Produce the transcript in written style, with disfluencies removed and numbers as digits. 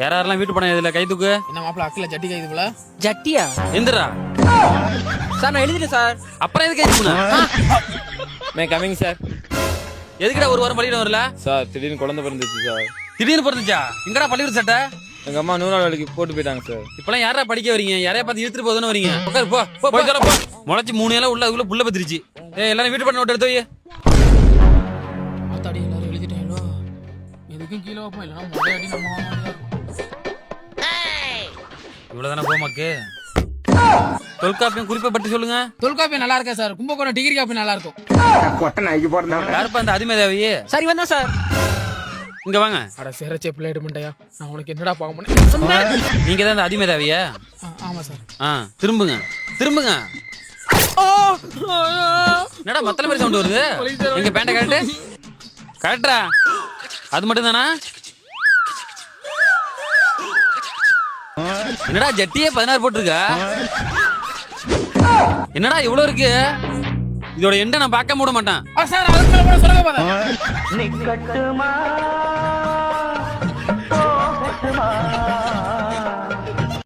யாரெல்லாம் வீட்டு பணம் இதுல கை தூக்கு. என்ன மாப்பிள்ள அக்கில ஜட்டி கைது போல. ஜட்டியா எந்திரா. சார் நான் எழுதிட்டேன் சார். அப்புறம் எதுக்கு கை தூக்குன? May coming sir. எதுக்குடா ஒரு வாரம் பள்ளியிடம் வரல? சார் திடீர்னு குழந்தை பிறந்துச்சு சார். திடீர்னு பிறந்துச்சா? எங்கடா பள்ளிக்கூட சட்டை? எங்க அம்மா 100 நாள் வேலைக்கு போட்டு போயிட்டாங்க சார். இப்பெல்லாம் யாரா படிக்க வரீங்க? யாரையா பார்த்து இழுத்துட்டு போதுன்னு வரீங்க? உட்காரு போ. போய் சொல்ல போ. முளைச்சு 3 இலை உள்ள அதுக்குள்ள புள்ள பத்திருச்சு. எல்லாரும் வீட்டு பண்ண நோட்டு எடுத்து வை. ஆத்தாடி எல்லாரும் எழுதிட்டேங்களோ. எதுக்கும் கீழே வைப்போம் இல்லைன்னா முதல்ல அடி நம்ம இவ்வளவுதானே போமாக்கு. தொல்காப்பியம் குறிப்பை பற்றி சொல்லுங்க. தொல்காப்பியம் நல்லா இருக்கா சார். கும்பகோணம் டிகிரி காப்பி நல்லா இருக்கும். யாருப்பா அந்த அதிமேதாவி? சார் இவன் தான் சார். இங்க வாங்க. அட சேரச்சே பிள்ளைடு மண்டையா, நான் உனக்கு என்னடா பார்க்க முடியும்? நீங்க தான் அந்த அதிமேதாவியா? ஆமா சார். திரும்புங்க திரும்புங்க. என்னடா மத்தல மாதிரி சவுண்ட் வருது? எங்க பேண்ட கரெக்ட் கரெக்டா? அது மட்டும் தானா? என்னடா ஜட்டியே 16 போட்டிருக்க? என்னடா இவ்வளவு இருக்கு? இதோட எண்டை நான் பார்க்க விட மாட்டேன் சார் அதுக்கு மேல சொல்லுங்க பாரு.